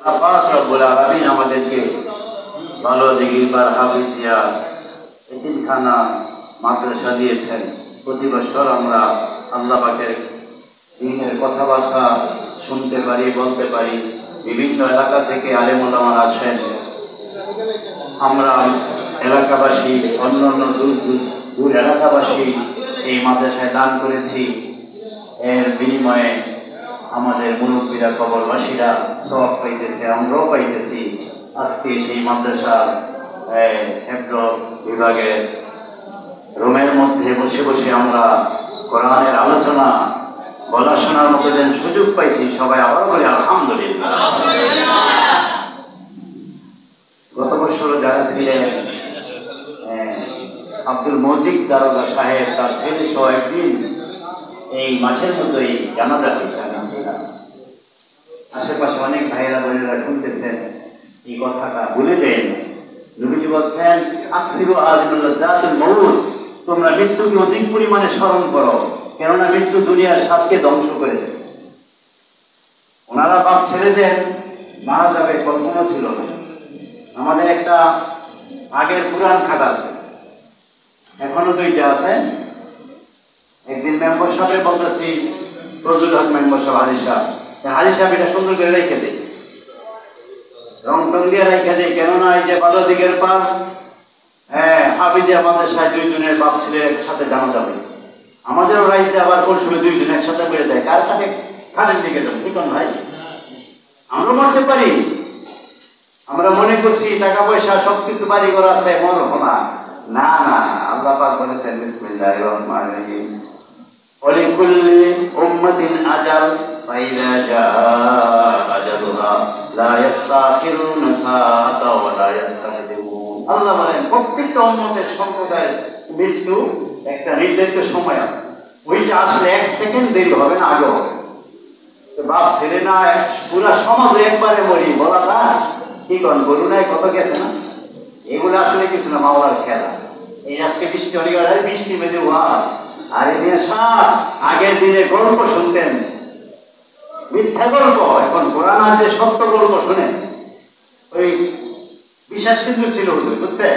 পাক রব্বুল আলামিন আমাদেরকে ভালো দিগিরবার হাফিজিয়া এতিমখানা মাদ্রাসা দিয়েছেন। প্রতি বছর আমরা আল্লাহ পাকের দ্বীনের কথাবার্তা শুনতে পারি, বলতে পারি। বিভিন্ন এলাকা থেকে আলেম ওলামারা আসেন। আমরা এলাকাবাসী, অন্যান্য দূর এলাকাবাসী এই মাদ্রাসায় দান করেছি। এর বিনিময়ে আমাদের মুরব্বীরা, কবরবাসীরা সওয়াব পাইতেছে, আমরাও পাইতেছি। আজকে সেই মাদ্রাসার হেফজ বিভাগের রুমের মধ্যে বসে বসে আমরা কোরআনের আলোচনা বলা শোনার মতো যেন সুযোগ পাইছি। সবাই আবার বলি আলহামদুলিল্লাহ। গত বছর যারা ছিলেন আব্দুল মজিদ দারোগা সাহেব, তার ছেলে সহ একদিন এই মাসের মতোই জানাজা হয়েছে। আশেপাশে অনেক ভাইয়েরা বোনেরা শুনতেছেন, এই কথাটা ভুলে দেন। নবীজি বলছেন, আকসিরু আযমুল্লাযাতুল মউত, তোমরা মৃত্যুকে অধিক পরিমাণে স্মরণ করো, কেননা মৃত্যু দুনিয়ার স্বাদকে ধ্বংস করে দেয়। ওনারা বাপ ছেড়ে দেন, মারা যাবে কল্পনা ছিল না। আমাদের একটা আগের পুরান খাট আছে, এখনো দুইটা আছে। একদিন মেম্বার সাহেব বলতেছি, ফজলুল হক মেম্বার সাহেব, হাজি সাহেব এটা সুন্দর করে রেখে দেয়, রং টং দিয়ে রেখে দেয়। কেননা এই যে বারো দিকের পার হাফিজিয়া মাদ্রাসায় দুইজনের বাপ ছেলে একসাথে জানাজা হয়। আমাদেরও রাইতে আবার কোন সময় দুইজন একসাথে করে দেয়। কার সাথে খাটের দিকে যান, ঠিক ভাই? আমরা মরতে পারি, আমরা মনে করছি টাকা পয়সা সবকিছু বাড়ি করা আছে, মরব না। না না, আল্লাহ পাক বলেছেন বিসমিল্লাহির রহমানির রহিম, ওয়ালিকুল্লি উম্মাতিন আজাল ফাইযা জাআ আজালুহা লা ইস্তাখিরুনা সাআতা ওয়া লা ইস্তাকদিমুন। আল্লাহ বলেন প্রত্যেকটা উম্মতের সম্প্রদায়ের মৃত্যু একটা নির্দিষ্ট সময় আছে, ওইটা আসলে এক সেকেন্ড দেরি হবে না, আগে হবে। বাপ ছেলে না পুরা সমাজে একবারে মরি বলাটা কি করেন বলুন, কত গেছে না? এগুলো আসলে কিছু না, মাওলার খেলা। এই আজকে বৃষ্টি হয়ে গেল, বৃষ্টি বেঁধে ওয়াজ। আর এই দিনে সাত আগের দিনে গল্প শুনতেন, মিথ্যা গল্প। এখন কোরআন আছে সত্য গল্প শুনেন। ওই বিশ্বাস কিন্তু ছিল, বুঝছে?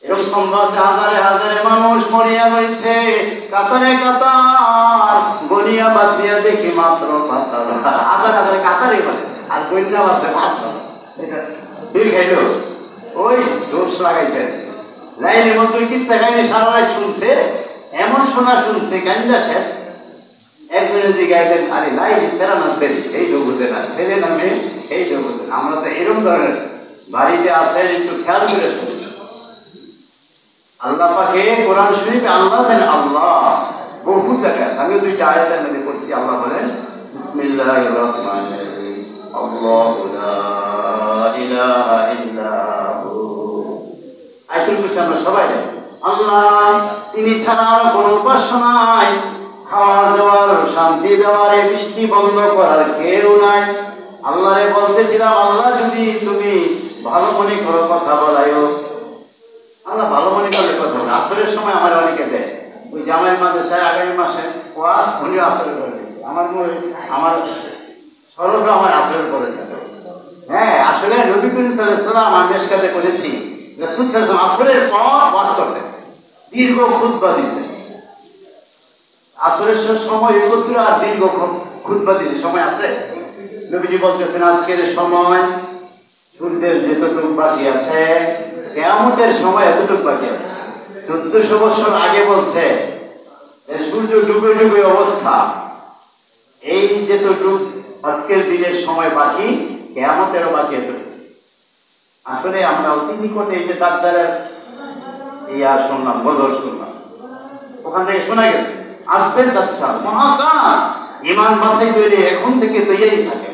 এরকম সম্ভব আছে, হাজারে হাজারে মানুষ মরিয়া রয়েছে, কাতারে কাতার, গনিয়া বাঁচিয়া দেখি মাত্র পাতার। হাজার হাজারে কাতারে বলে, আর গনিয়া বাঁচে মাত্র। এটা ঠিক খাইল, ওই জোশ লাগাইছে লাইনের মতো কিচ্ছা খাইনি, সারা রাত শুনছে, এমন শোনা শুনছে গাঞ্জা শেষ। একজনের যে গাইলেন, আরে লাইন সেরা না ফেরি, এই জগতে না ফেরে নামে এই জগতে। আমরা তো এরকম ধরনের বাড়িতে আসে, একটু খেয়াল করে শুনি। আল্লাহ পাকে কোরআন শরীফে আল্লাহ দেন, আল্লাহ বহু জায়গায়। আমিও দুইটা আয়াতের মধ্যে পড়ছি। আল্লাহ বলেন বিসমিল্লাহির রহমানির রহিম, আল্লাহু লা ইলাহা ইল্লা হু। আয়াতুল কুরসি আমরা সবাই জানি। আল্লাহ তিনি ছাড়া কোনো উপাস্য নাই, খাওয়ার দেওয়ার, শান্তি দেওয়ার, বৃষ্টি বন্ধ করার কেউ নাই। আল্লাহরে বলতেছিলাম, আল্লাহ যদি তুমি ভালো মনে করো কথা বলাইও। আল্লাহ ভালো মনে করলে কথা বলে। আসরের সময় আমার অনেকে দেয়, ওই জামাই মাদ্রাসায় আগামী মাসে ওয়াজ, উনিও আসর করে দিচ্ছে। আমার সরফ আমার আসর করে যাবে। হ্যাঁ, আসলে নবী করিম সাল্লাল্লাহু আলাইহি ওয়াসাল্লাম আমি কাছে করেছি, রাসূল সাল্লাল্লাহু আলাইহি ওয়াসাল্লাম আসরের পর ওয়াজ করতেন, দীর্ঘ খুতবা দিতেন। আসরের সময় একত্র আর দীর্ঘ খুতবা দিতে সময় আছে। নবীজি বলতেছেন, আজকের সময় সূর্যের যেতটুকু বাকি আছে, কিয়ামতের সময় এতটুকু বাকি আছে। 1400 বছর আগে বলছে সূর্য ডুবে ডুবে অবস্থা, এই যেতটুকু আজকের দিনের সময় বাকি, কিয়ামতেরও বাকি এতটুকু। আসলে আমরা অতি নিকটে এই যে দাজ্জালের শুনলাম, বদর শুনলাম, ওখান থেকে শোনা গেছে আসবেন দাজ্জাল মহাকাল। ঈমান বাছাই করে এখন থেকে তৈরি থাকে,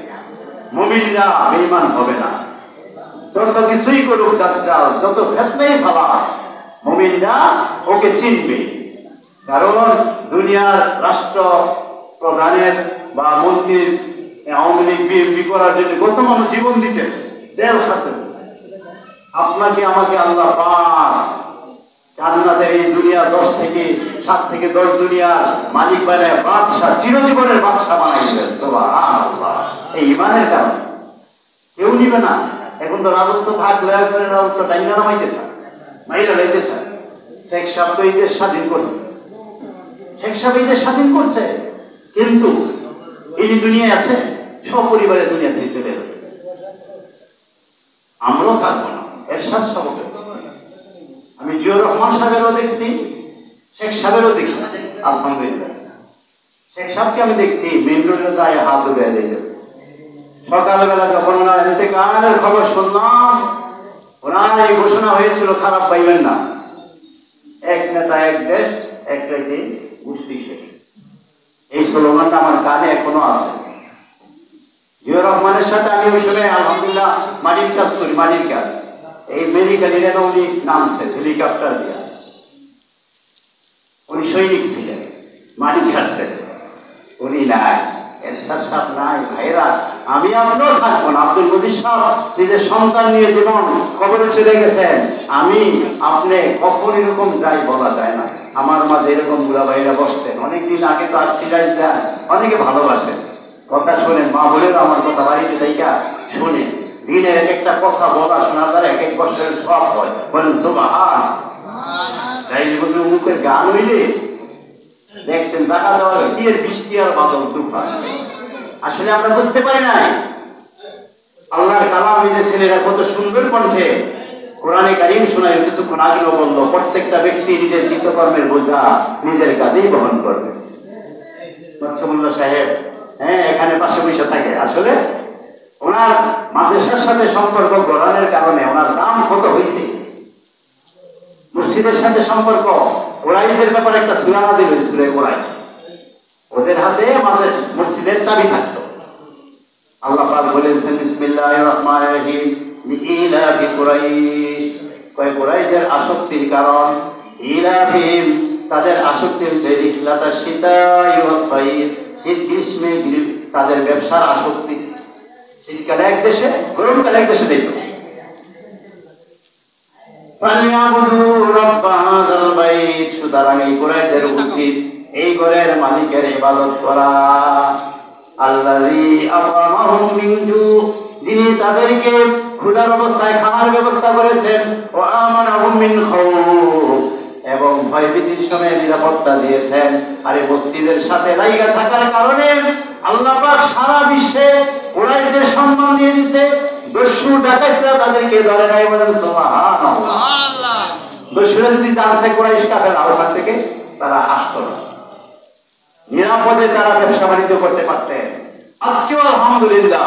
মুমিনরা বেঈমান হবে না। যত কিছুই করুক দাজ্জাল, যত ফিতনাই ফালা, মুমিনরা ওকে চিনবে। কারণ দুনিয়ার রাষ্ট্র প্রধানের বা মন্ত্রীর আওয়ামী লীগ বিএনপি করার জন্য কত মানুষ জীবন দিতেন, জেল খাটেন। আপনাকে আমাকে আল্লাহ পাক জান্নাতের এই দুনিয়া 7 থেকে 10 দুনিয়ার মালিক বানায় বাদশা, চিরজীবনের বাদশা বানাই দিলেন। সুবহানাল্লাহ। এই ঈমানের কারণে কেউ নিবে না। এখন তো রাজত্ব থাকলে রাজত্ব টাইনা নামাইতে চায়, মাইরা লাইতে চায়। শেখ সাহেব তো এই দেশ স্বাধীন করছে, শেখ সাহেব এই দেশ স্বাধীন করছে, কিন্তু এই দুনিয়ায় আছে, সপরিবারে দুনিয়া থেকে চলে গেছে। আমরাও থাকবো না, এরশাদ সাহেবের, আমি জিয়াউর রহমান সাহেবেরও দেখছি, শেখ সাহেবেরও দেখি, আলহামদুলিল্লাহ। শেখ সাহেবকে আমি দেখছি মেন রোডে যায় হাত উঠে দিতে। সকালবেলা যখন ওনার ইন্তেকালের খবর শুনলাম, ওনার এই ঘোষণা হয়েছিল, খারাপ পাইবেন না, এক নেতা এক দেশ একটাই দিন গোষ্ঠী শেষ। এই স্লোগানটা আমার কানে এখনো আছে। জিয়াউর রহমানের সাথে আমি ওই সময় আলহামদুলিল্লাহ মাটির কাজ করি, মাটির কাজ। এই মেডিকেল উনি নামছে হেলিকপ্টার দিয়ে, উনি সৈনিক ছিলেন, মাটি খাচ্ছেন, উনি নাই, এরশাদ সাহেব নাই। ভাইরা, আমি আপনিও থাকবো না। আব্দুল মজিদ সাহেব নিজের সন্তান নিয়ে জীবন কবরে চলে গেছেন, আমি আপনি কখন এরকম যাই বলা যায় না। আমার মাঝে এরকম বুড়া ভাইরা বসতেন, অনেকদিন আগে তো আর সিরাজ দেন, অনেকে ভালোবাসেন, কথা শোনেন, মা বলেও আমার কথা বাড়িতে যাইয়া শোনে, দিনের এক একটা কথা বলা শোনা তার এক এক বছরের সব হয়, বলেন সুবহান। তাই মুখের গান হইলে দেখতেন দেখা দেওয়া কি এর বৃষ্টি আর বাদল তুফান। আসলে আমরা বুঝতে পারি নাই আল্লাহর কালাম, এই যে ছেলেরা কত সুন্দর কণ্ঠে কোরআনে কারীম শোনায়, কিছুক্ষণ আগেও বলল, প্রত্যেকটা ব্যক্তি নিজের কৃতকর্মের বোঝা নিজের কাঁধেই বহন করবে। মোল্লা সাহেব এখানে পাশে বসে থাকে, আসলে ওনার মাদ্রাসার সাথে সম্পর্ক গড়ানোর কারণে ওনার দাম কত হয়েছে। মসজিদের সাথে সম্পর্ক, কোরাইশদের ব্যাপারে একটা সূরা নাযিল হয়েছিল, কোরাইশ ওদের হাতে আমাদের মসজিদের চাবি থাকতো। আল্লাহ পাক বলেছেন বিসমিল্লাহির রহমানির রহিম লিইলাফি কুরাইশ, কয় কুরাইশদের আসক্তির কারণ, ইলাফিহিম তাদের আসক্তির রিহলাতা শিতাই ওয়াস সাইফ, শীত গ্রীষ্মে তাদের ব্যবসার আসক্তি, শীতকালে এক দেশে গরমকালে এক দেশে দেখতো। সুতরাং এই কুরাইশদের উচিত এই ঘরের মালিকের ইবাদত করা, আল্লাযী আতা'আমাহুম মিন জু, যিনি তাদেরকে ক্ষুধার অবস্থায় খাওয়ার ব্যবস্থা করেছেন, ওয়া আমানাহুম মিন খাউফ, এবং ভয়ভীতির সময় নিরাপত্তা দিয়েছেন। আর এই মসজিদের সাথে লাইগা থাকার কারণে আল্লাহ পাক সারা বিশ্বে কুরাইশদের সম্মান দিয়ে দিয়েছে। দস্যু ডাকাতরা তাদেরকে ধরে নাই, বলেন সুবহানাল্লাহ। দস্যুরা যদি জানছে কুরাইশ কাফের ওখান থেকে তারা আসতো না, নিরাপদে তারা ব্যবসা বাণিজ্য করতে পারতেন। আজকেও আলহামদুলিল্লাহ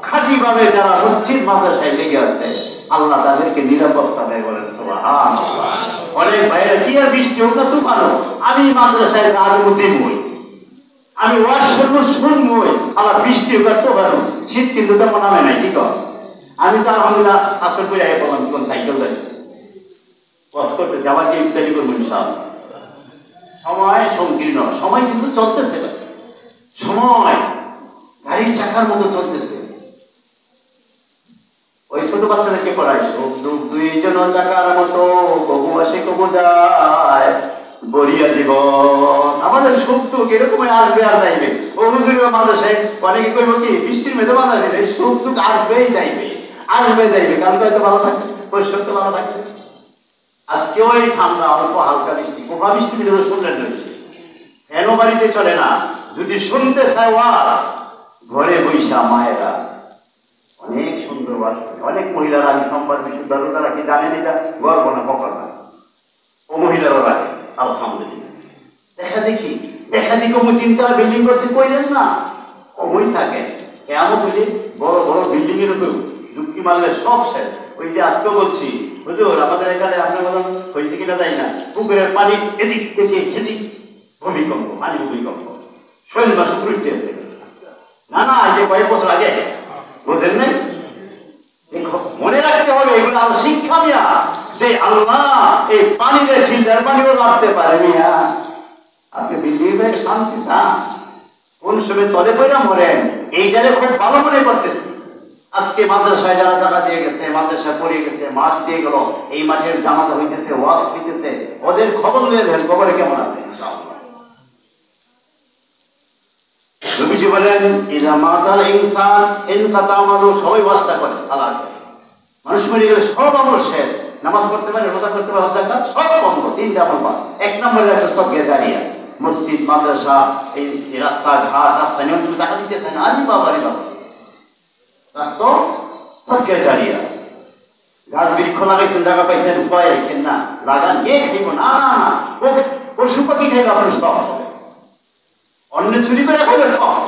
খাঁটি ভাবে যারা মসজিদ মাদ্রাসায় লেগে আছে, আল্লাহ তাদেরকে নিরাপত্তা দেয়, বলেন সুবহানাল্লাহ। অনেক ভাইয়েরা কি আর বৃষ্টি হোক না তুফান হোক, আমি মাদ্রাসায় আরো দিনই, আমি ওয়াজ শুনবো শুনবই, আবার বৃষ্টি হোক আর তুফান হোক, শীত কিন্তু তেমন নামে নাই। ঠিক আছে, আমি তো আলহামদুলিল্লাহ আসর করে আগে বললাম কোন সাইকেল গাড়ি ওয়াজ করতেছি, আবার কি ইফতারি করবো ইনশাআল্লাহ। সময় সংকীর্ণ, সময় কিন্তু চলতেছে, সময় গাড়ির চাকার মতো চলতেছে। ওই ছোট বাচ্চাদেরকে পড়ায়, সুখ দুঃখ দুইজন চাকার মতো, কবু আসে কবু যায়, বরিয়া জীবন। আমাদের সুখ দুঃখ এরকম আসবে আর যাইবে। ও হুজুরের মাদ্রাসায় অনেকে কইব কি বৃষ্টির মেধে বাধা দেবে, সুখ দুঃখ আসবেই যাইবে, আসবে যাইবে, কারণ তো ভালো থাকবে, পরিষ্কার তো ভালো থাকবে। আজকেও এই ঠান্ডা, অল্প হালকা বৃষ্টি, পোকা বৃষ্টি শুনলেন রয়েছে, ফ্যানও বাড়িতে চলে না। যদি শুনতে চায় ঘরে বৈশা মায়েরা অনেক সুন্দর বাস, অনেক মহিলারা, আমি সম্পাদ বিশুদ্ধতা রাখি, জানেন এটা গর্ব না বকর না, ও মহিলারও রাখে আলহামদুলিল্লাহ। দেখা দেখি ওই তিনতলা বিল্ডিং করছে, কইলেন না ওই থাকে কেমন হইলে বড় বড় বিল্ডিং এর উপর যুক্তি মারলে সব শেষ। ওই যে আজকে বলছি হুজুর আমাদের এখানে আপনার বলুন হয়েছে কিনা তাই না, পুকুরের পানি এদিক থেকে এদিক, ভূমিকম্প, পানি ভূমিকম্প, শৈল মাস উঠতে আছে না, না এই যে কয়েক বছর আগে, বুঝেন নাই? মনে রাখতে হবে এগুলো আরো শিক্ষা মিয়া, যে আল্লাহ এই পানির ফিল্টার পানিও রাখতে পারে মিয়া। আপনি বিল্ডিং শান্তি না, কোন সময় তলে পয়রা মরেন, এইটারে খুব ভালো মনে করতেছি। আজকে মাদ্রাসায় যারা টাকা দিয়ে গেছে, মাদ্রাসায় পড়ে গেছে, মাছ দিয়ে গেল, এই মাঠের জামাতা হইতেছে, ওয়াজ হইতেছে, ওদের খবর নিয়ে দেন কবরে কেমন আছে ইনশাআল্লাহ। নবীজি বলেন ইযা মাতাল ইনসান ইনকাতা আমালু, সবাই ওয়াস্তা করে আল্লাহ, মানুষ মরে গেলে সব আমল শেষ। নামাজ পড়তে পারে, রোজা করতে পারে, হজ যাকাত সব বন্ধ। তিনটা আমল বাদ। এক নম্বরে আছে সদকা জারিয়া, মসজিদ মাদ্রাসা, এই রাস্তাঘাট, রাস্তা নিয়ম তুমি টাকা দিতেছে না, আরে বাবা রে বাবা, রাস্তা সদকা জারিয়া। গাছ বৃক্ষ লাগাইছেন, জায়গা পাইছেন, উপায় রেখেন না, লাগান, কে খাইব না, পশু পাখি খাইবে আপনার সব, অন্য চুরি করে খাইবে সব,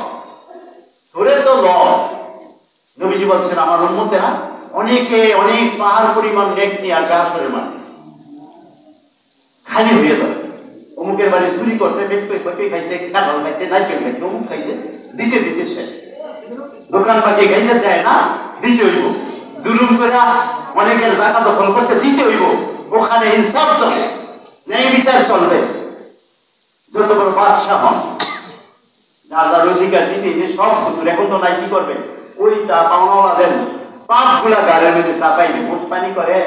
সরে তো লস। নবীজি বলছেন আমার উম্মতেরা অনেকে অনেক পাহাড় পরিমাণ নেক নিয়ে আর গাছের মান খালি হয়ে যাবে। অমুকের বাড়ি চুরি করছে, খাইছে, কাঁঠাল খাইছে, নারকেল খাইছে, অমুক খাইছে, দিতে দিতে শেষ। দোকান পাখি খাইতে দেয় না, দিতে হইব। জুলুম করে অনেকের জায়গা দখল করছে, দিতে হইব। ওখানে ইনসাফ চলবে, ন্যায় বিচার চলবে। যত বড় বাদশাহ হন, যার যার অধিকার দিতে সব হুজুর এখন তো নাই, কি করবে? ওই তা পাওনাওয়ালাদের পাপ গুলা গাড়ির মধ্যে চাপাইবে, মুস্তানি করে,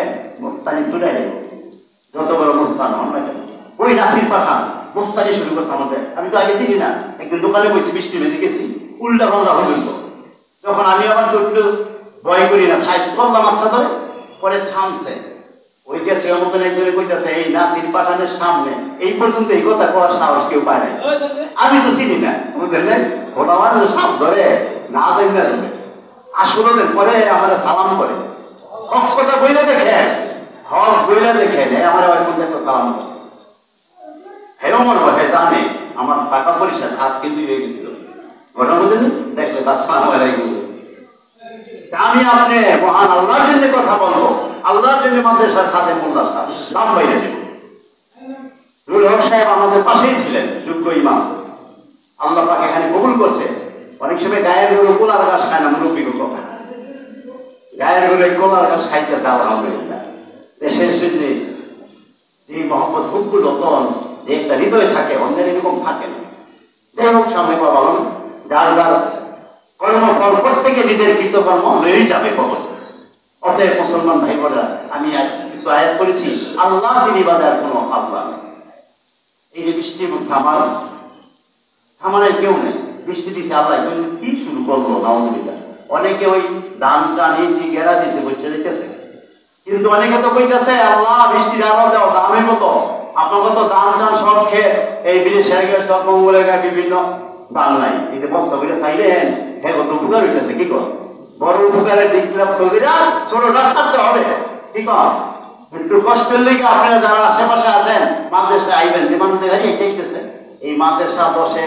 মুস্তানি চুড়াই দেবে। যত বড় মুস্তান হন না কেন, ওই নাসির পাঠান মুস্তানি শুরু করছে আমাদের। আমি তো আগে চিনি না, একদিন দোকানে বসে বৃষ্টি মেঝে গেছি, উল্টা পাল্টা হুজুর। যখন আমি আবার তো একটু ভয় করি না, সাইজ করলাম আচ্ছা ধরে, পরে থামছে। ওই গেছে মতন একজনে কইতেছে এই নাসির পাঠানের সামনে এই পর্যন্ত এই কথা কোয়ার সাহস কেউ পায় নাই। আমি তো চিনি না, বুঝলেন, ওটা আমার সাপ ধরে না যাই না যাবে আসলে পরে আমার সালাম করে, হক কথা বইলে দেখে, হক বইলে দেখে নেই আমার আবার মধ্যে একটা সালাম করে। হ্যাঁ আমার ভাই জানে আমার টাকা পরিষ্কার হাত কিন্তু হয়ে গেছিল, ঘটনা বুঝলেন, দেখলে আসসালামু আলাইকুম। আমি আপনি মহান আল্লাহর জন্য কথা বলবো, আল্লাহর জন্য মাদ্রাসার সাথে মোল্লার সাথে দাম বাইরে দেব। রুল হক সাহেব আমাদের পাশেই ছিলেন, যোগ্য ইমাম, আল্লাহ পাক এখানে কবুল করছে। অনেক সময় গায়ের গরু কোলার গাছ খায় না, মুরব্বী কথা, গায়ের গরু এই কোলার গাছ খাইতেছে আলহামদুলিল্লাহ। দেশের জন্য যে মহব্বত হুকুল রতন, যে একটা হৃদয় থাকে, অন্যের এরকম থাকে না। যাই হোক, সামনে কথা বলুন, যার যার কর্মফল প্রত্যেকে নিজের কৃতকর্ম লয়েই যাবে কবর। অতএব মুসলমান ভাই বোনেরা, আমি কিছু আয়াত করেছি, আল্লাহ তিনি বাজার কোনো আল্লাহ নেই। এই যে বৃষ্টির মধ্যে আমার থামানোর কেউ নেই, বৃষ্টি দিচ্ছে আল্লাহ, কি শুরু করলো নাউজুবিল্লাহ। অনেকে ওই দান টান এই গেরা দিছে, বসে দিতেছে, কিন্তু অনেকে তো কইতেছে আল্লাহ বৃষ্টির আলো দাও, দামের মতো আপনার মতো দান টান সব খেয়ে এই বিদেশের গেছে, সব মঙ্গলের গায়ে বিভিন্ন দান নাই, এই যে বস্তা করে চাইলেন, হ্যাঁ কত উপকার হইতেছে, কি কর বড় উপকারের দিক তৈরিরা ছোটটা ছাড়তে হবে, কি কর একটু কষ্টের লেগে আপনারা যারা আশেপাশে আছেন মাদ্রাসা আইবেন, যে মানুষ দেখতেছে এই মাদ্রাসা 10-এ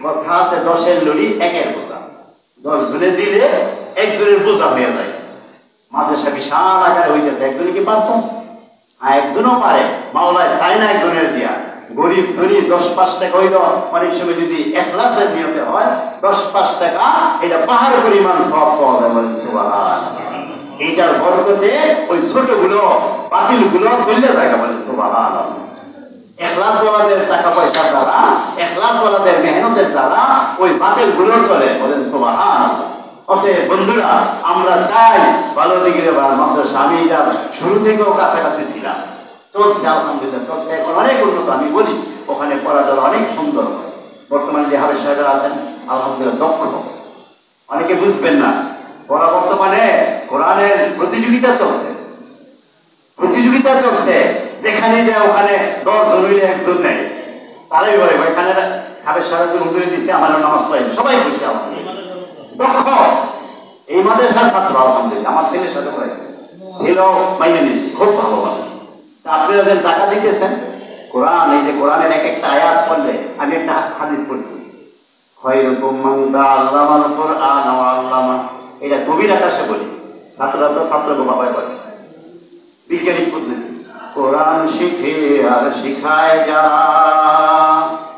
কথা আছে, 10-এর লড়ি 1-এর বোঝা, 10 জনে দিলে 1 জনের বোঝা হয়ে যায়। মাদ্রাসা বিশাল আকারে হইতেছে, একজনে কি পারত? হ্যাঁ, একজনও পারে, মাওলায় চায় না একজনের দিয়া। গরিব ধনী 10-5 টাকা হইল, অনেক সময় যদি ইখলাসের নিয়তে হয় 10-5 টাকা, এটা পাহাড় পরিমাণ সওয়াব পাওয়া যায়। বলেন সুবহানাল্লাহ। এইটার বরকতে ওই ছোটগুলো বাতিলগুলো চলে যায়। বলেন সুবহানাল্লাহ। ইখলাসওয়ালাদের টাকা পয়সা দ্বারা, ইখলাসওয়ালাদের মেহনতের দ্বারা ওই বাতিলগুলো চলে। বলেন সুবহানাল্লাহ। অতএব বন্ধুরা, আমরা চাই ভালো দিকে মাদ্রাসা, আমি এটার শুরু থেকেও কাছাকাছি ছিলাম, চলছে আলহামদুলিল্লাহ, চলছে, এখন অনেক উন্নত। আমি বলি ওখানে পড়াটা অনেক সুন্দর হয়। বর্তমানে যে হাফেজ সাহেবরা আছেন আলহামদুলিল্লাহ দক্ষ, অনেকে বুঝবেন না, পড়া বর্তমানে কোরআনের প্রতিযোগিতা চলছে, প্রতিযোগিতা চলছে, যেখানে যায় ওখানে 10 জন হইলে 1 জন নেই, তারাই বলে ওইখানে হাফেজ সাহেব হুজুরে দিচ্ছে, আমার নামাজ পড়ে, সবাই বুঝছে আলহামদুলিল্লাহ দক্ষ। এই মাদ্রাসার ছাত্র আলহামদুলিল্লাহ আমার ছেলের সাথে পড়েছে, ছেলেও মাইনে নিচ্ছে, খুব ভালো ভালো। আপনারা যে টাকা দিতেছেন, কোরআন, এই যে কোরআনের এক একটা আয়াত পড়লে, আমি একটা হাদিস পড়ছি, খায়রুকুম মান তাআল্লামাল কুরআন ওয়া আল্লামা, এটা গভীর আকাশে বলি, ছাত্ররা তো ছাত্রকে বাবাই বলে, বিজ্ঞানিক পদ্ধতি, কোরআন শিখে আর শিখায় যারা,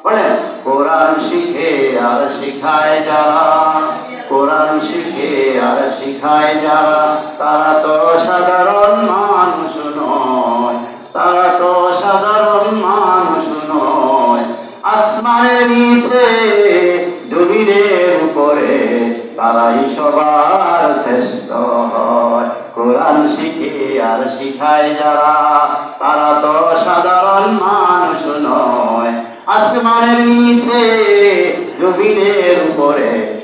বলেন কোরআন শিখে আর শিখায় যারা, কোরআন শিখে আর শিখায় যারা, তারা তো সাধারণ মানুষ নয়, তারা তো সাধারণ মানুষ নয়, আসমানের নিচে জমিনের উপরে তারাই সবার শ্রেষ্ঠ হয়। কোরআন শিখে আর শিখায় যারা, তারা তো সাধারণ মানুষ নয়, আসমানের নিচে জমিনের উপরে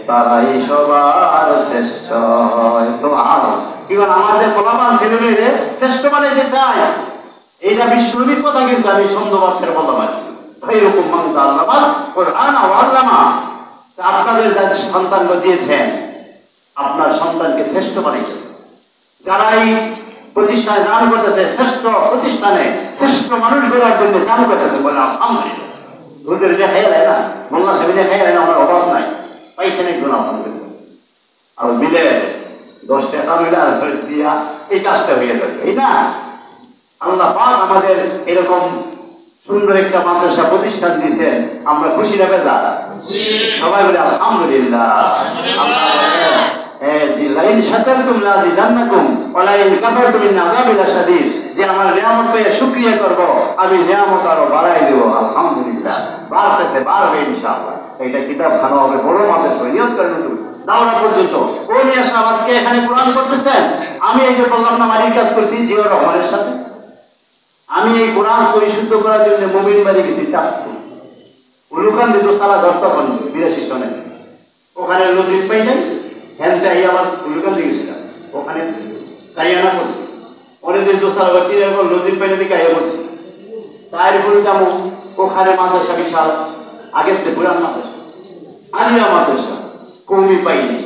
তারাই সবার শ্রেষ্ঠ হয়। সুবহানাল্লাহ। এবার আমাদের পোলাপান ছেলে মেয়েদের শ্রেষ্ঠ বানাইতে চায়, এইটা বিশ্বনবীর কথা, কিন্তু আমি সন্দেহবাদের বললাম আর এইরকম মানুষ আল্লামা কোরআন ও আল্লামা। আপনাদের যাদের সন্তানকে দিয়েছেন, আপনার সন্তানকে শ্রেষ্ঠ বানাইছেন। যারা এই প্রতিষ্ঠানে দান করতেছে, শ্রেষ্ঠ প্রতিষ্ঠানে শ্রেষ্ঠ মানুষ বেরোর জন্য দান করতেছে, বলে আলহামদুলিল্লাহ। দুধের যে খেয়ে দেয় না, মোল্লা সাহেব খেয়ে দেয় না, আমার অভাব নাই, পাইছেন একজন আলহামদুলিল্লাহ। আর মিলে 10 টাকা মিলে আর দিয়া এই কাজটা হয়ে যাবে, এই না? আল্লাহ পাক আমাদের এরকম সুন্দর একটা মাদ্রাসা প্রতিষ্ঠান দিয়েছেন, আমরা খুশি না বেজা? সবাই বলে আলহামদুলিল্লাহ। যে আমার নিয়ামত পেয়ে শুকরিয়া করব, আমি নিয়ামত আরো বাড়াই দেব। আলহামদুলিল্লাহ, বাড়তেছে, বাড়বে ইনশাআল্লাহ। এটা কিতাব খানো হবে বড় মাদ্রাসা, নিয়ত করে নতুন দাওরা পর্যন্ত। ওই নিয়ে আজকে এখানে কোরআন করতেছেন। আমি এই যে বললাম না, মাটির কাজ করছি জিয়াউর রহমানের সাথে। আমি এই কোরআন পরিশুদ্ধ করার জন্য মুমিন বাড়ি গেছি চাচ্ছি, উলুকান দিত সালা ধরতে পারেন 82 সনে। ওখানে নদীর পাই নাই, হ্যান্ডে আবার উলুকান দিয়ে গেছিলাম, ওখানে কারিয়ানা করছি। অনেকদিন তো সারা বছর এখন নদীর পাইনে দিকে আইয়া করছি। তারপরে যেমন ওখানে মাদ্রাসা বিশাল, আগের থেকে পুরান মাদ্রাসা, আলিয়া মাদ্রাসা, কমি পাইনি।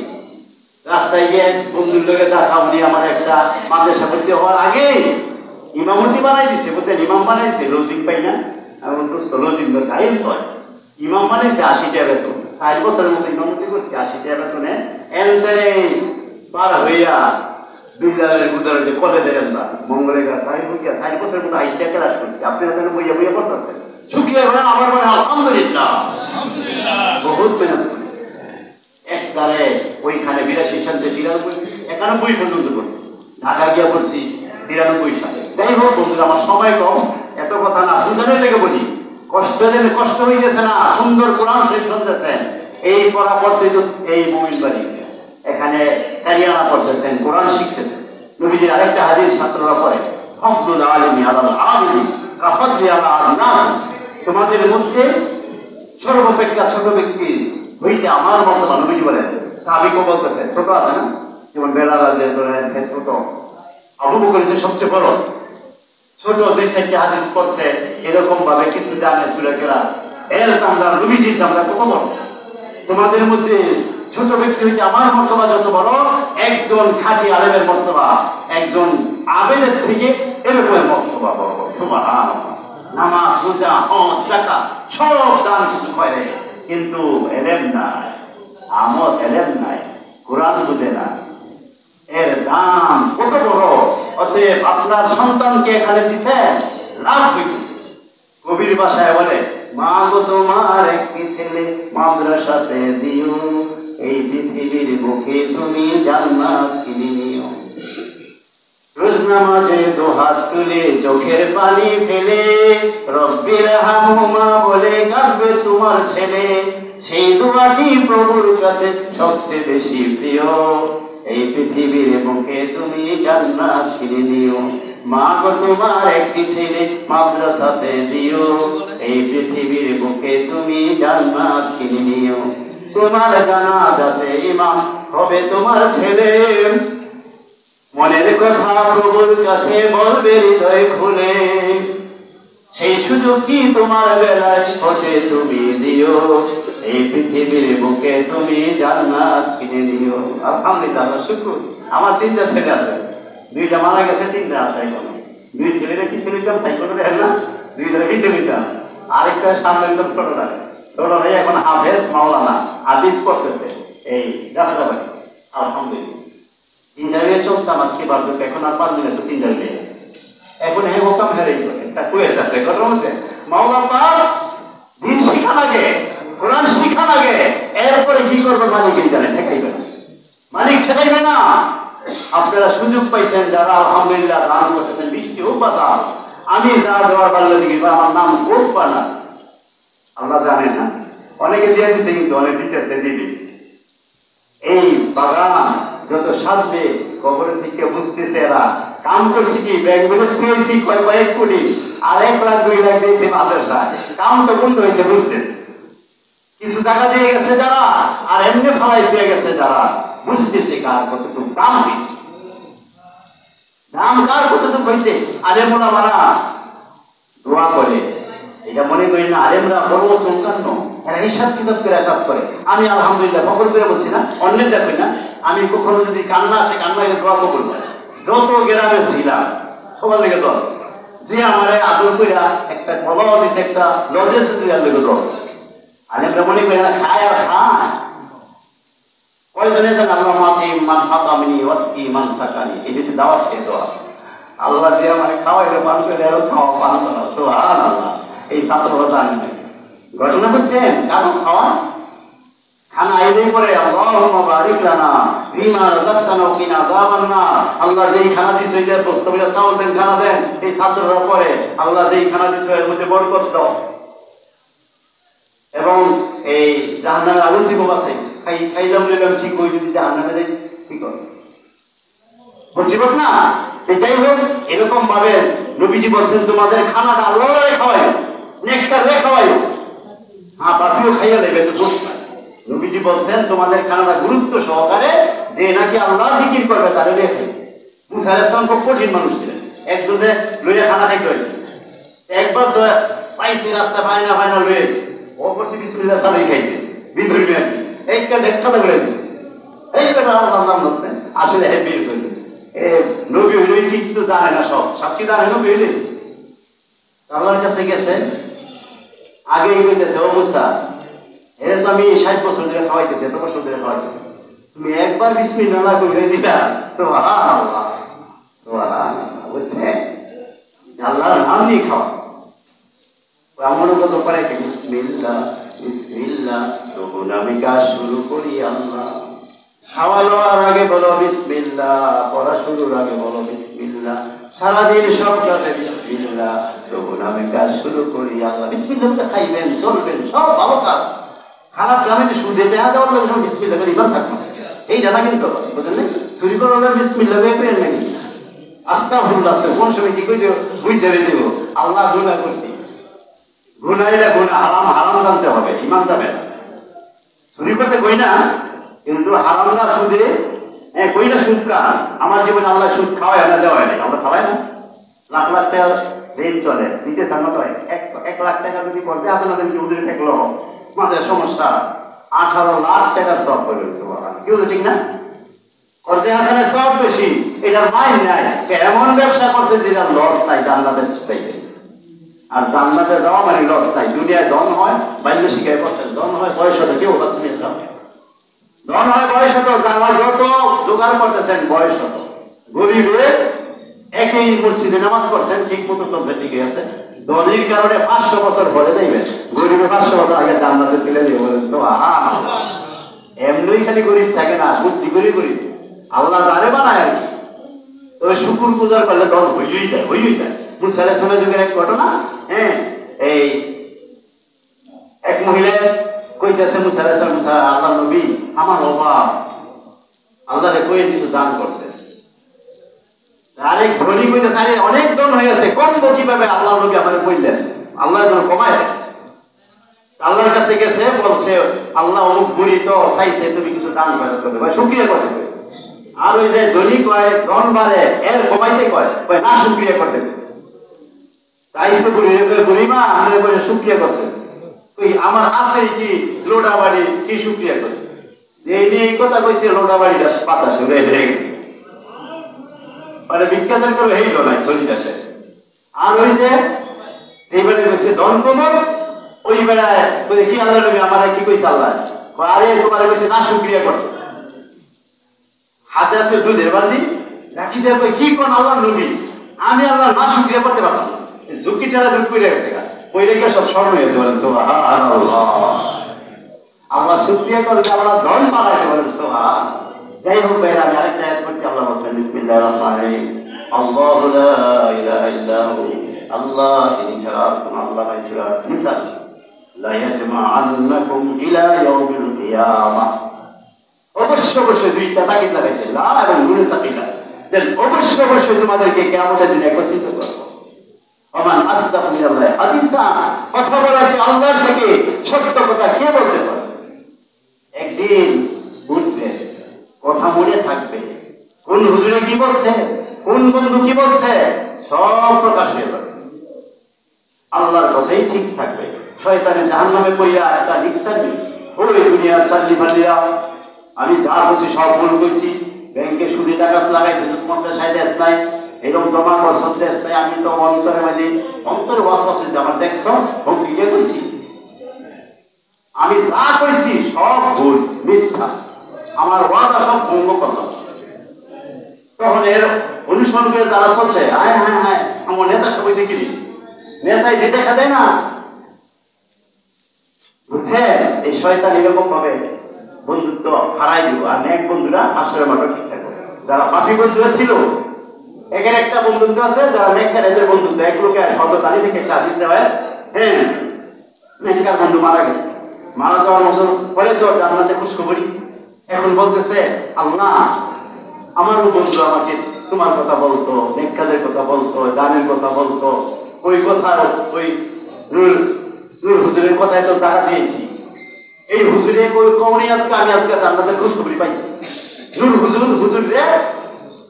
রাস্তায় গিয়ে বন্ধুর লোকে দেখা উনি আমার একটা মাদ্রাসা ভর্তি হওয়ার আগে ইমামতি বানাই দিচ্ছে, বলতে ইমাম বানাইছে, লজিক পাই না। আমি বলতো লজিক গাইল হয়, ইমাম বানাইছে 80 টাকা বেতন। 4 বছরের মতো ইমামতি করছি, 80 টাকা বেতনে এনতে পার হইয়া বিদ্যালয়ের গুজারে যে কলেজের আমরা মঙ্গলে গা 4 বছরের মতো 80 টাকা ক্লাস করছি। আপনারা যেন বইয়া বইয়া পড়তেছেন, শুকিয়ে গেলেন। আবার বলে আলহামদুলিল্লাহ, বহুত মেহনত করি। একবারে ওইখানে 82 সালে 91 পর্যন্ত করছি, ঢাকা গিয়া করছি 93 সালে। যাই হোক বন্ধুরা, আমার সময় কম, এত কথা না বুঝানোর লেগে বলি। কষ্ট হয়ে গেছে না, সুন্দর কোরআন শেষ করতেছেন। এই পড়া পড়তে এই মুমিন বাড়ি এখানে কারিয়ানা পড়তেছেন, কোরআন শিখতেছেন। নবীজির আরেকটা হাদিস ছাত্ররা পড়ে, ফাদলুল আলিমি আলাল আবিদি কাফাদলি আলা আদনাস। তোমাদের মধ্যে সর্বাপেক্ষা ছোট ব্যক্তি হইতে আমার মতো, নবীজি বলেন। সাহাবীকে বলতেছে, ছোট আছে না, যেমন বেলাল ছোট, আবু বকর সবচেয়ে বড়, ছোট 2-4টি হাদিস পড়ছে, এরকম ভাবে কিছু জানে সূরা কেরাত। এর দামটা নবীজির দামটা কত বড়। তোমাদের মধ্যে ছোট ব্যক্তি হইতে আমার মর্তবা যত বড়, একজন খাঁটি আলেমের মর্তবা একজন আবেদের থেকে এরকম মর্তবা বড়। সুবহানাল্লাহ। নামাজ, রোজা, হজ, যাকাত সব দান কিছু করে, কিন্তু এলেম নাই, আমল এলেম নাই, কোরআন বুঝে না, এর দাম কত বড়। অতএব আপনার সন্তানকে এখানে দিচ্ছেন, লাভ হইতেছে। কবির ভাষায় বলে, মা গো তোমার একটি ছেলে মাদ্রাসাতে দিও, এই পৃথিবীর বুকে তুমি জান্নাত কিনে নিও। রোজ নামাজে 2 হাত তুলে চোখের পানি ফেলে রব্বির হামহুমা বলে কাঁদবে তোমার ছেলে। সেই দোয়াটি প্রভুর কাছে সবচেয়ে বেশি প্রিয়, এই পৃথিবীর বুকে তুমি জান্নাত কিনে নিও। মা গো তোমার একটি ছেলে মাদ্রাসাতে দিও, এই পৃথিবীর বুকে তুমি জান্নাত কিনে নিও। তোমার জানাজাতে ইমাম হবে তোমার ছেলে, মনের কথা প্রভুর কাছে বলবে হৃদয় খুলে। সেই সুযোগ কি তোমার বেলায় হতে তুমি দিও, এই পৃথিবীর বুকে তুমি জান্নাত কিনে নিও। আলহামদুলিল্লাহ, শুকর। আমার 3টা ছেলে আছে, 2টা মারা গেছে, 3টা আছে এখন। 2 ছেলেরা কি ছেলে সাইকেল দেখেন না, 2টা হিসেবে দিতাম। আরেকটা সামনে একদম ছোটটা, ছোট ভাই এখন হাফেজ মাওলানা হাদিস পড়তেছে এই যাত্রাবাড়ি। আলহামদুলিল্লাহ, 3টা মেয়ে চলতাম আজকে বার্ধক্য, এখন আর পারবি না তো 3টা মেয়ে। এখন হে হোকাম হেরে একটা কুয়েস আছে ঘরের মধ্যে, মাওলা পাক দিন শিখা লাগে, কোরআন শিখা লাগে, এরপরে কি করবে মালিকই জানে, ঠেকাইবে না, মালিক ঠেকাইবে না। আপনারা সুযোগ পাইছেন যারা আলহামদুলিল্লাহ দান করতেছেন, বৃষ্টি হোক বা দান, আমি যা দেওয়ার পারলে দিবি, আমার নাম হোক বা না আল্লাহ জানেন না, অনেকে দিয়ে দিচ্ছে, কিন্তু অনেক দিচ্ছে দিবি। এই বাগান যত সাজবে কবরের থেকে বুঝতেছে এরা কাম করছি কি, ব্যাংক ব্যালেন্স পেয়েছি কয়েক কোটি, আর 1 লাখ 2 লাখ দিয়েছে মাদ্রাসায়, কাম তো বন্ধ হয়েছে বুঝতেছে। কিছু টাকা দিয়ে গেছে যারা, আর এমনি ফালাই দিয়ে গেছে যারা, বুঝতেছে কার কতটুকু দাম হয়েছে, দাম কার কতটুকু হয়েছে। আলেমরা মারা দোয়া করে, এটা মনে করি না আলেমরা বড় চমকান্ন, এরা হিসাব কিতাব করে কাজ করে। আমি আলহামদুলিল্লাহ ফখর করে বলছি না, অন্যের দেখি না, আমি কখনো যদি কান্না আসে কান্না দোয়া কবুল করে। যত গ্রামে ছিলাম সবার লেগে দল, যে আমার আদর কইরা একটা বলা দিতে একটা লজে সুবিধার লেগে দল। আলেমরা মনে করি না খায় আর খায়। কয়জনে যেন আল্লাহ মাতি মান ফাতামিনি ওয়াসকি মান সাকানি, এই যে দাওয়াত খেয়ে দেওয়া, আল্লাহ যে আমার খাওয়াইলে পান করে আরো খাওয়া পান করা, সুবহানাল্লাহ। এই ছাত্ররা জানেন ঘটনা হচ্ছেন কারো খাওয়া খানা এলেই পরে আল্লাহুম্মা বারিক লানা ফিমা রাযাকতানা ওয়া কিনা আযাবান নার, আল্লাহ যেই খানা দিছো এটা প্রস্তাবিত চাউল দেন, খানা দেন। এই ছাত্ররা পরে আল্লাহ যেই খানা দিছো এর মধ্যে বরকত দাও, এবং এই জাহান্নামের আগুন থেকে বাঁচাই। খাইলাম নিলাম ঠিক ওই যদি জাহান্নামে দেয় কি করে মুসিবত না। যাই হোক, এরকম ভাবে নবীজি বলছেন তোমাদের খানাটা আল্লাহ খাওয়াই, নেকটার রে খাওয়াই, হ্যাঁ বাকিও খাইয়া নেবে তো দোষ নাই। নবীজি বলছেন তোমাদের খানাটা গুরুত্ব সহকারে, যে নাকি আল্লাহ জিকির করবে তারে রেখে। মুসা আলাইহিস সালাম খুব কঠিন মানুষ ছিলেন, একজনে লইয়া খানা খাইতে হয়েছে। একবার তো পাইছে রাস্তা পায়না পায়না লয়েছে, ও করছে বিসমিল্লাহ সালাই খাইছে, বিদ্রোহী এইটা দেখা লাগলে এইটা আল্লাহ নাম বলছেন, আসলে হ্যাপি হয়েছে। নবী হইলে কিন্তু জানে না, সব কি জানে নবী হইলে। আল্লাহর কাছে গেছে, আগে কইতেছে ও মুসা, এর তো আমি 60 বছর ধরে খাওয়াইতেছি, এত বছর ধরে খাওয়াইতেছি, তুমি একবার বিসমিল্লাহ না কইলে দিলা, সুবহানাল্লাহ সুবহানাল্লাহ। বুঝছেন, আল্লাহর নাম নিয়ে খাওয়া এমন কত করে কি বিসমিল্লাহ বিসমিল্লাহ, তখন আমি কাজ শুরু করি আল্লাহ। খাওয়া লওয়ার আগে বলো বিসমিল্লাহ, পড়া শুরুর আগে বলো বিসমিল্লাহ, সারাদিন সব কাজে বিসমিল্লাহ, তখন আমি কাজ শুরু করি আল্লাহ। বিসমিল্লাহ খাইবেন, চলবেন, সব ভালো কাজ। খারাপ কামে যে সুদে দেওয়া দেওয়ার লোক সব বিসমিল্লাহ করে ইমান থাকবে, এই জানা কিন্তু বুঝলেন। চুরি করার বিসমিল্লাহ করে নাকি আস্তা ভুল আসতে কোন সময় কি করে বুঝতে দেব আল্লাহ গুনাহ করছি, গুনাইলে গুনাহ, হারাম হারাম জানতে হবে, ইমান যাবে না। চুরি করতে কই না, কিন্তু হারাম না সুদে কই না সুদ কা। আমার জীবনে আল্লাহ সুদ খাওয়ায় না দেওয়া নাই, আমরা চালাই না। লাখ লাখ টাকা ঋণ চলে, দিতে জানা তো 1 লাখ টাকা যদি করতে আসে না যদি উদরে থাকলো আমাদের সমস্যা 18 লাখ টাকা সব করে কেউ ঠিক না। করতে আসে না সব বেশি, এটার মাইন নাই। এমন ব্যবসা করছে যেটা লস নাই, জান্নাতের চাইতে। আর জান্নাতে যাওয়া মানে লস নাই। দুনিয়ায় ধন হয়, বাইরে শিখায় করছেন, ধন হয় বয়সতে, কেউ পাচ্ছে না, ধন হয় বয়সত, জানা যত জোগাড় করতেছেন বয়সত। গরিবে একই মসজিদে নামাজ পড়ছেন, ঠিক মতো চলছে, ঠিকই আছে। ধনির কারণে 500 বছর পরে যাইবেন, গরিবে 500 বছর আগে জান্নাতে চলে যাবে। বলেন তো এমনি খালি গরিব থাকে না, বুদ্ধি করে গরিব আল্লাহ জানে বানায় আর কি। তবে শুকুর পূজার করলে ধন হইই যায়, হইই যায়। মুসা আলাইহিস সালামের যুগের এক ঘটনা, এই এক মহিলা কইতেছে মুসা আলাইহিস সালাম, মুসা আল্লাহ নবী আমার অভাব, আল্লাহরে কই কিছু দান করতে। আরেক ধনী কইতেছে আরে অনেক ধন হয়ে গেছে, কমবো কিভাবে? আল্লাহ নবী আমাদের কইলেন আল্লাহ যেন কমায় দেয়। আল্লাহর কাছে গেছে, বলছে আল্লাহ অমুক বুড়ি তো চাইছে তুমি কিছু দান করতে, ভাই শুকরিয়া করতে। আর ওই যে ধনী কয় ধন বাড়ে, এর কমাইতে কয় না শুকরিয়া করতে। চাইছে বুড়িমা আমরা করে শুকরিয়া করতে, ওই আমার আছে কি লোডা বাড়ি, কি শুকরিয়া করে। এই নিয়ে এই কথা কইছে, লোডা বাড়িটা বাতাস উড়ে গেছে, মানে বিজ্ঞান করে হইল নাই ধনী দেশে। আর ওই যে এই বেড়ে কইছে ধন কমক, ওই বেড়ায় কি আল্লাহ নবী আমার কি কইছে আল্লাহ, আরে তোমার কইছে না শুকরিয়া করতে। হাতে আছে দুধের বালতি, রাখি দেয় কি কোন আল্লাহ নবী, আমি আল্লাহ না শুকরিয়া করতে পারতাম না। ঝুঁকি ঠেলা ঝুঁক পড়ে গেছে, পড়ে গিয়ে সব স্মরণ হয়েছে। বলেন সুবহানাল্লাহ, আল্লাহ শুকরিয়া করলে আল্লাহ ধন বাড়াইছে। বলেন সুবহান। যাই হোক ভাইরা, আমি আরেকটা আয়াত করছি। আল্লাহ বলছেন বিসমিল্লাহির রহমানির রহিম, আল্লাহু লা ইলাহা ইল্লা হু, আল্লাহ তিনি ছাড়া কোন আল্লাহ নাই। সূরা নিসা, লা ইয়াজমাআন্নাকুম ইলা ইয়াউমিল কিয়ামাহ। অবশ্যই অবশ্যই দুইটা তাকিদ লাগাইছে, লা এবং নুনে সাকিনা, অবশ্যই অবশ্যই তোমাদেরকে কিয়ামতের দিনে একত্রিত করব। ওমান আসদাকু মিনাল্লাহি হাদিসা, কথা বলা হচ্ছে আল্লাহর থেকে, সত্য কথা কে বলতে পারে? একদিন বুঝবে, কথা মনে থাকবে, কোন হুজুরে কি বলছে, কোন বন্ধু কি বলছে, সব প্রকাশ হয়ে যাবে। আল্লাহর কথাই ঠিক থাকবে। শয়তানের জাহান্নামে পড়িয়া একটা রিক্সা নিয়ে ওই দুনিয়ার চাল্লি ফাল্লিরা, আমি যা বলছি সব ভুল করছি, ব্যাংকে সুদে টাকা লাগাই 50-60 দেশ নাই, এরকম জমা করছন দেশ নাই, আমি তো অন্তরে মানে অন্তরে ওয়াসওয়াসা আমার দেখছো হুমকি দিয়ে কইছি, আমি যা কইছি সব ভুল মিথ্যা, আমার ওয়াদা সব ভঙ্গ করলাম। তখন এর অনুসরণ করে যারা চলছে, হ্যাঁ হ্যাঁ হ্যাঁ আমার নেতা সবাই দেখিনি, নেতাই যে দেখা যায় না, বুঝছেন? এই শয়তান এরকম ভাবে বন্ধুত্ব হারাই দিব, আর এক বন্ধুরা আসলে মাত্র ঠিক থাকবে। যারা পাপি বন্ধুরা ছিল, একের একটা বন্ধুত্ব আছে, যারা মেঘকার এদের বন্ধুত্ব, এক লোকে সর্বতালি থেকে একটা হাদিস হয়, হ্যাঁ মেঘকার বন্ধু মারা গেছে, মারা যাওয়ার বছর পরে তো জান্নাতে খুশখবরি, এখন বলতেছে আল্লাহ আমারও বন্ধু আমাকে তোমার কথা বলতো, মেঘকাদের কথা বলতো, দানের কথা বলতো, ওই কথা ওই নূর হুজুরের কথায় তো টাকা দিয়েছি, এই হুজুরে ওই কমনি আজকে আমি আজকে জান্নাতের খুশখবরি পাইছি, নূর হুজুর রে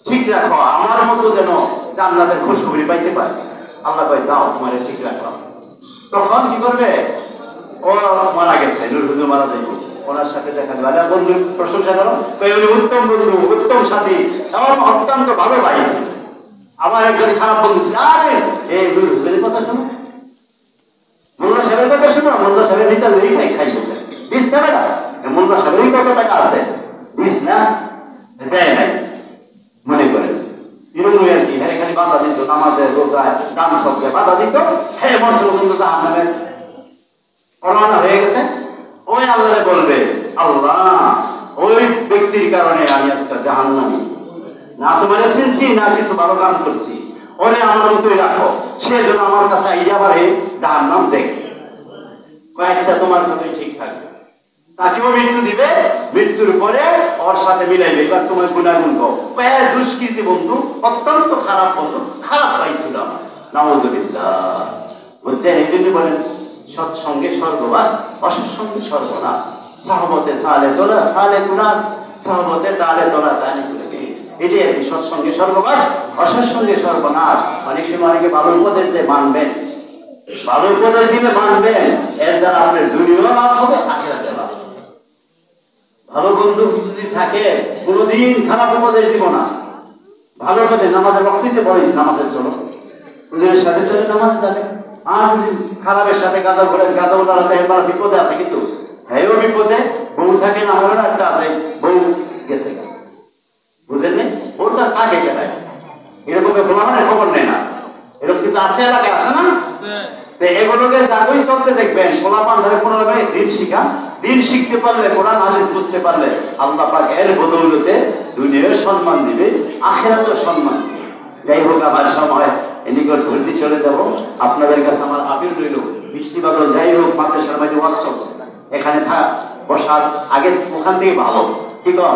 ঠিক রাখো, আমার মতো যেন জান্নাতের খুশখবরি পাইতে পারে। আল্লাহ কয় যাও তোমার ঠিক রাখলাম। তখন কি করবে, ও মারা গেছে, নূর হুজুর মারা যাইব, ওনার সাথে দেখা যাবে, বন্ধুর প্রশংসা করো, উনি উত্তম বন্ধু, উত্তম সাথী এবং অত্যন্ত ভালো ভাই। আমার একজন খারাপ বন্ধু ছিল, আরে এই নূর হুজুরের কথা শোনো, মোল্লা সাহেবের কথা শোনো, মোল্লা সাহেবের ভিতরে এই নাই খাই দিস নেবে না, মোল্লা সাহেবেরই কত টাকা আছে, দিস না দেয় নাই, মনে করেন এরকম আর কি, হ্যাঁ খালি বাধা দিত, নামাজে রোজায় দান সবকে বাধা দিত, হ্যাঁ মর্ষে পর্যন্ত জাহান্নামে রওনা হয়ে গেছে। ওই আল্লাহরে বলবে আল্লাহ ওই ব্যক্তির কারণে আমি আজকে জাহান্নামী, না তোমার চিনছি না কিছু ভালো কাম করছি, ওরে আমার মতোই রাখো, সে যেন আমার কাছে আইয়া পারে জাহান্নাম দেখে, কয়েকটা তোমার মতোই ঠিক থাকবে, তাকেও মৃত্যু দিবে, মৃত্যুর পরে ওর সাথে মিলাইবে, এবার তোমার গুণাগুণ কও, দুষ্কৃতি বন্ধু, অত্যন্ত খারাপ বন্ধু, খারাপ পাইছিল আমার, নাউযুবিল্লাহ। বুঝছেন? এই জন্য বলেন সৎসঙ্গে স্বর্গবাস, অসৎসঙ্গে সর্বনাশ, সাহবতে সালে তোলা সালে গুনাহ, সাহবতে তালে তোলা তালে গুনাহ, এটাই আর কি সৎসঙ্গে স্বর্গবাস, অসৎসঙ্গে সর্বনাশ। অনেক সময় অনেকে ভালো উপদেশ যে মানবেন, ভালো উপদেশ দিলে মানবেন, এর দ্বারা আপনার দুনিয়াও লাভ হবে, আখিরাতে লাভ হবে। ভালো বন্ধু যদি থাকে কোনদিন খারাপ উপদেশ দিব না, ভালো উপদেশ, নামাজের বক্তৃতা বলেন নামাজের চলো, হুজুরের সাথে চলে নামাজ যাবে, আর যদি খারাপের সাথে গাঁদা ঘুরে গাঁদা উঠাতে এবার বিপদে আছে, কিন্তু হ্যাঁ বিপদে বউ থাকে না, আমারও একটা আছে বউ গেছে, বুঝলেন? ওর কাছে থাকে সেটাই, এরকম গোলামের খবর নেই না, এরকম কিন্তু আছে, এলাকায় আসে না, এগুলোকে যাকেই চলতে দেখবেন গোলাপান ধরে কোনো দিন শিখা, দিন শিখতে পারলে, কোরআন হাদিস বুঝতে পারলে আল্লাহ পাক এর বদৌলতে দুনিয়ার সম্মান দিবে, আখিরাতেও সম্মান দিবে। যাই হোক, আবার সময় এদিকে ধরতে চলে যাব, আপনাদের কাছে আমার আপিল রইল, বৃষ্টি বাদল যাই হোক, মাদ্রাসার মাঝে ওয়াজ চলছে, এখানে বসার আগে ওখান থেকে ভালো, কি কর,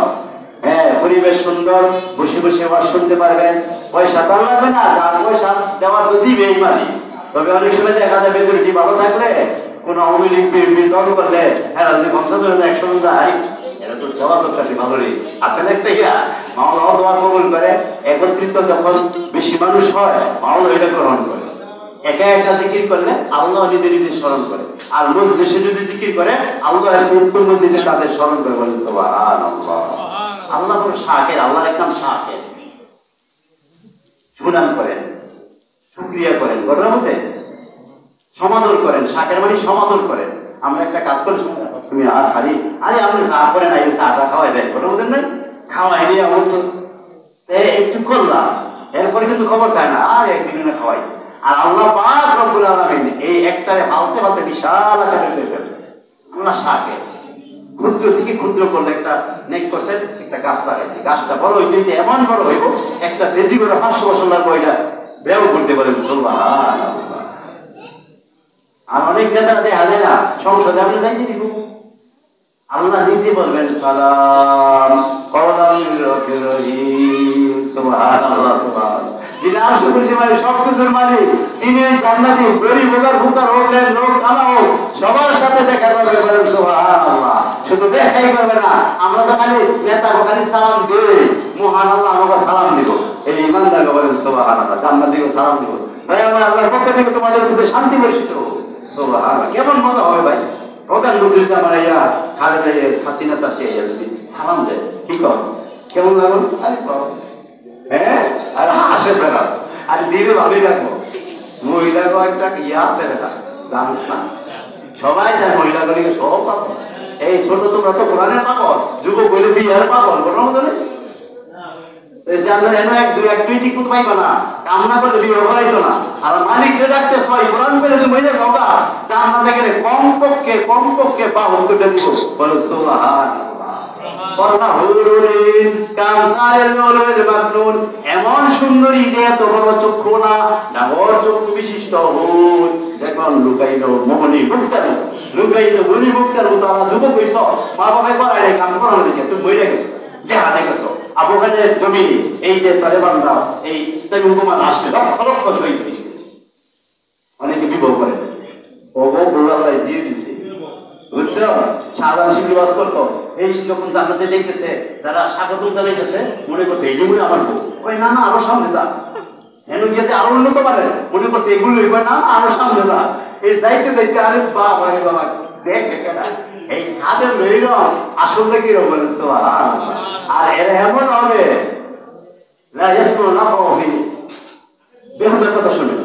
হ্যাঁ পরিবেশ সুন্দর, বসে বসে ওয়াজ শুনতে পারবেন, পয়সা তো লাগবে না, যার পয়সা দেওয়ার তো দিবে এই মালিক। তবে অনেক সময় দেখা যাবে দুটি ভালো থাকলে কোন আওয়ামী লীগ বিএনপি দল করলে হ্যাঁ যদি 50 জন 100 জন যায়, এটা তো জবাব কাছে ভালোই আসেন একটা ইয়া, মাওলা দোয়া কবুল করে, একত্রিত যখন বেশি মানুষ হয় মাওলা এটা গ্রহণ করে, একা একা জিকির করলে আল্লাহ নিজে নিজে স্মরণ করে, আর দেশে যদি জিকির করে আল্লাহ উত্তম দিনে তাদের স্মরণ করে, বলেন সুবহানাল্লাহ। আল্লাহ কোনো শাকের, আল্লাহর একদম শাকের সুনাম করেন, শুকরিয়া করেন, ঘটনা বুঝে সমাদর করেন, শাকের মানে সমাদর করেন। আমরা একটা কাজ করি, তুমি আর খালি আরে আপনি চা করেন, এই চাটা খাওয়াই দেন, ঘটনা বুঝেন না, খাওয়াই নিয়ে আমার তো একটু করলাম, এরপরে কিন্তু খবর চায় না, আর একদিন না খাওয়াই। আর আল্লাহ পাক রব্বুল আলামিন এই একটারে ফালতে ফালতে বিশাল আকারে হয়ে ফেলবে। আল্লাহ শাকে ক্ষুদ্র থেকে ক্ষুদ্র করলে একটা নেক করছেন, একটা গাছ লাগাইছে, গাছটা বড় হইতে হইতে এমন বড় হইব, একটা কেজি করে 500 বছর লাগবে ওইটা ব্যয় করতে পারেন। সুবহানাল্লাহ। আর অনেক নেতারা দেখা যায় না, সংসদে আমরা যাইতে দিব, আল্লাহ নিজে বলবেন সালাম কওলাল রহিম। সুবহানাল্লাহ, সুবহানাল্লাহ। যিনি আরশ কুরসি মালিক, সবকিছুর মালিক, তিনি ওই জান্নাতি গরিব হোক আর ভুকার হোক, লোক কানা হোক, সবার সাথে দেখা করবে। বলেন সুবহানাল্লাহ। শুধু দেখাই করবে না, আমরা তো খালি নেতা খালি সালাম দিই, মহান আল্লাহ আমাকে সালাম দিব। এই ইমানদারকে বলেন সুবহানাল্লাহ, জান্নাতীকে সালাম দিব। ভাই আমার আল্লাহর পক্ষ থেকে তোমাদের মধ্যে শান্তি বর্ষিত হোক। সুবহানাল্লাহ। কেমন মজা হবে ভাই, প্রধানমন্ত্রী আমার ইয়া খালেদা হাসিনা চাষি যদি সালাম দেয়, কি কর, কেমন লাগলো? হ্যাঁ, আর হাসে বেড়া, আর দিলে ভালোই লাগবো। মহিলা কয়েকটা ইয়ে আছে বেটা, জানিস না, সবাই চায় মহিলাগুলিকে সব পাগল। এই ছোট তোমরা তো কোরআনের পাগল, যুবক বলে বিয়ের পাগল, বলার মতো নেই। ঠিক মতো পাইবা না, কামনা করলে বিয়ে করাইতো না। আর মালিককে ডাকতে ছয় কোরআন করে তুমি মহিলা ধোকা জান্নাতে গেলে কমপক্ষে বাহন করে দিব। বলো সুবহানাল্লাহ। এমন সুন্দরী যে এত বড় চক্ষু না, নগর চক্ষু বিশিষ্ট হুন, দেখুন লুকাইল মোহনী মুক্তার, লুকাইল মনি মুক্তার মতো। আমার যুবক হইছ, মা বাবাই করাই কাম করানো দিকে তুমি মরে গেছো, যে হাতে গেছো। আফগানের জমি এই যে তালেবানরা এই ইসলামী হুকুমান আসলে লক্ষ লক্ষ শহীদ হয়েছে, অনেকে বিবাহ করে ওগুলাই দিয়ে দিচ্ছে, বুঝছো? সাধারণ শিবির করতো, এই যখন জান্নাতে দেখতেছে, যারা স্বাগত জানাইতেছে মনে করছে এই যেগুলো আমার বউ, ওই না না আরো সামনে যা, হেন গিয়েছে আরো উন্নত পারে, মনে করছে এগুলো না আরো সামনে যা। এই যাইতে যাইতে আরে বাবা রে বাবা, দেখ কেনা এই হাতে লইল আসলে কি রকম। আর এরা এমন হবে বেহুদের কথা শুনে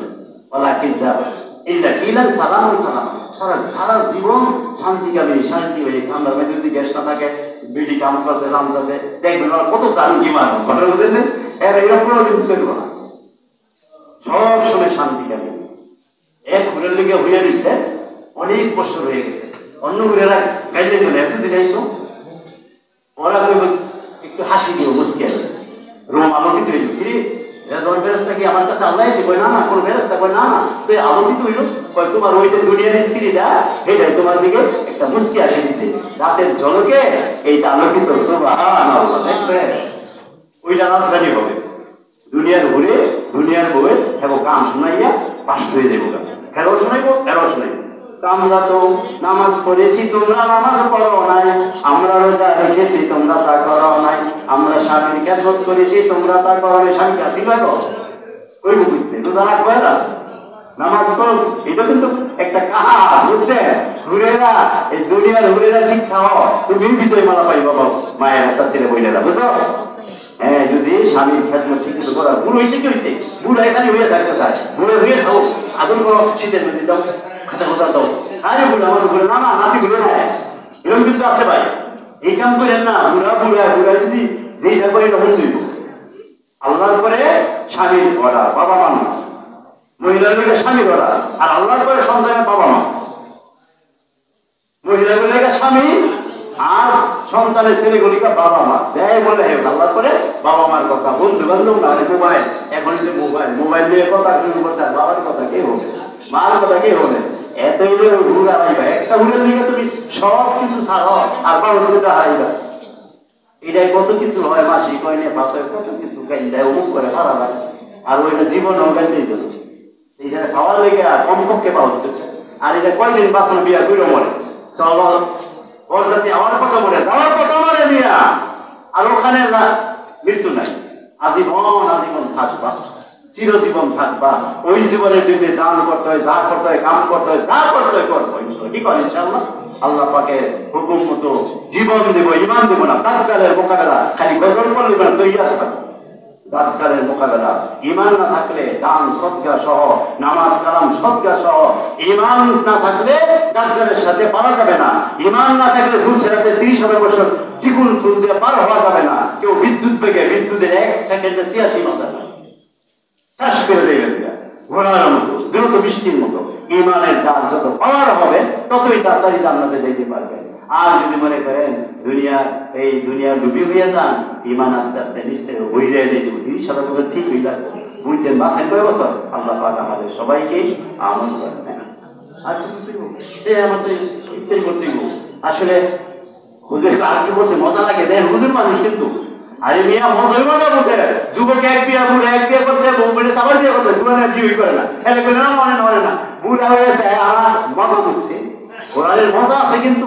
বলা কিনা কিলান সালাম সালাম, সারা জীবন শান্তিকামী শান্তি হয়ে ঠান্ডার মধ্যে যদি গ্যাস না থাকে, বিডি কাম করতে রান্নাছে, দেখবেন কত চালু কি মান ঘটনা বুঝলেন। এরা এরকম কোনো জিনিস করবো না, সব সময় শান্তিকামী। এক ঘুরের লিগে হইয়া দিচ্ছে, অনেক বছর হয়ে গেছে। অন্য ঘুরেরা গাইলে চলে এতদিন আইসো, ওরা একটু হাসি দিও মুসকে রুম আলোকিত হইল, কি তোমার ফেরেস্তা কি আমার কাছে আল্লাহ আছে? কই না না, কোন ফেরেস্তা? কই না না, আলোকিত হইল। কয় তোমার ওই যে দুনিয়ার স্ত্রীটা এটাই তোমার দিকে একটা মুসকি আসে দিচ্ছে, রাতের ঝলকে এইটা আলোকিত। সুবহানাল্লাহ। দেখবে ওইটা রাজধানী হবে, দুনিয়ার ঘুরে দুনিয়ার বউয়ে এবং গান শোনাইয়া পাশ হয়ে যাবো, খেলাও শোনাইবো এরাও শোনাইবো। আমরা তো নামাজ পড়েছি, তোমরা নামাজ পড়ো নাই, আমরা রোজা রেখেছি, তোমরা তা করো নাই, আমরা স্বামীর খেদমত করেছি, তোমরা তা করো নাই। স্বামীকে আসি লাগো ওই বুঝতে রোজা রাখবো না, নামাজ পড়ো, এটা কিন্তু একটা কাহা, বুঝছে? ঘুরেরা এই দুনিয়ার ঘুরেরা ঠিক খাও, তুমি বিজয় মালা পাই বাবা মায়ের হাতা ছেলে বইলেরা, বুঝছো? হ্যাঁ, যদি স্বামীর খেদমত শিক্ষিত করা, বুড়ো হয়েছে কি হয়েছে, বুড়ো এখানে হয়ে থাকতে চায়, বুড়ো হয়ে থাকো, আদর করো, শীতের মধ্যে দাও, খাতা খোঁজা দাও, আরে বুড়ো আমার ঘুরে না না নাতি ঘুরে না, এরকম কিন্তু আছে ভাই। এই কাম করেন না, বুড়া যদি যেইটা করে তখন দিব। আল্লাহর পরে স্বামীর অর্ডার, বাবা মা না, মহিলার লোকের স্বামীর অর্ডার, আর আল্লাহর পরে সন্তানের বাবা মা। মহিলার লোকের স্বামী আর সন্তানের ছেলেগুলিকে বাবা মা, যাই বলে আল্লাহর পরে বাবা মার কথা। বন্ধু বান্ধব না, মোবাইল, এখন হচ্ছে মোবাইল নিয়ে কথা শুরু করছে, আর বাবার কথা কে হবে, মার কথা কে হবে? এত ঘুরে হারাইবা, একটা ঘুরের দিকে তুমি সব কিছু ছাড়ো আর বাবা ঘুরে হারাইবা। এটাই কত কিছু হয়, মাসি কয়নে পাশ হয়, কত কিছু গাইল দেয়, অমুক করে হারা হয়। আর ওইটা জীবন গাইতেই তো এইটা খাওয়ার লেগে আর কমপক্ষে পাওয়া যেতে। আর এটা কয়দিন বাঁচানো বিয়া করে মরে, চলো ওর জাতি আমার কথা মরে, যাওয়ার কথা মরে বিয়া, আর ওখানে না মৃত্যু নাই, আজীবন থাকবা, চিরজীবন থাকবা। ওই জীবনে তুমি দান করতে হয়, যা করতে হয়, কাম করতে হয়, যা করতে হয় করবো, ঠিক আছে ইনশাআল্লাহ। আল্লাহ পাকে হুকুম মতো জীবন দেবো, ইমান দেবো না। দাজ্জালের মোকাবেলা খালি গজল করলে না, তৈরি থাকবো। দাজ্জালের মোকাবেলা ইমান না থাকলে, দান সদকা সহ, নামাজ কালাম সদকা সহ, ইমান না থাকলে দাজ্জালের সাথে পারা যাবে না। ইমান না থাকলে ফুল ছেড়াতে 30,000 বছর চিকুন ফুল দিয়ে পার হওয়া যাবে না। কেউ বিদ্যুৎ বেগে বিদ্যুতের 1 সেকেন্ডে 86 মাথা চাষ করে দেবেন, ঘোড়ার মতো দ্রুত বৃষ্টির মতো। ইমানের চাষ যত পাওয়ার হবে, ততই তাড়াতাড়ি জান্নাতে যেতে পারবে। আর যদি মনে করেন এই দুনিয়া ডুবি হয়ে যান, ইমান আস্তে আস্তে নিশ্চয় হয়ে যায়, 30,000 বছর ঠিক হয়ে যাবে। বুঝছেন বাঁচেন কয় বছর? আল্লাহ পাক আমাদের সবাইকে আমল করেন। আর আমার তো ইত্যাদি করতেই আসলে হুজুর আর কি বলছে, মজা লাগে দেন। হুজুর মানুষ কিন্তু আরে মিয়া মজাই মজা বুঝে, যুবক এক বিয়া বুড়া এক বিয়ে করছে, বউ বেড়ে আবার বিয়ে করছে, জুয়ানে বিয়ে করে না, এর করে না, মানে না বুড়া হয়ে গেছে, আমার মজা বুঝছি, ঘোরালের মজা আছে কিন্তু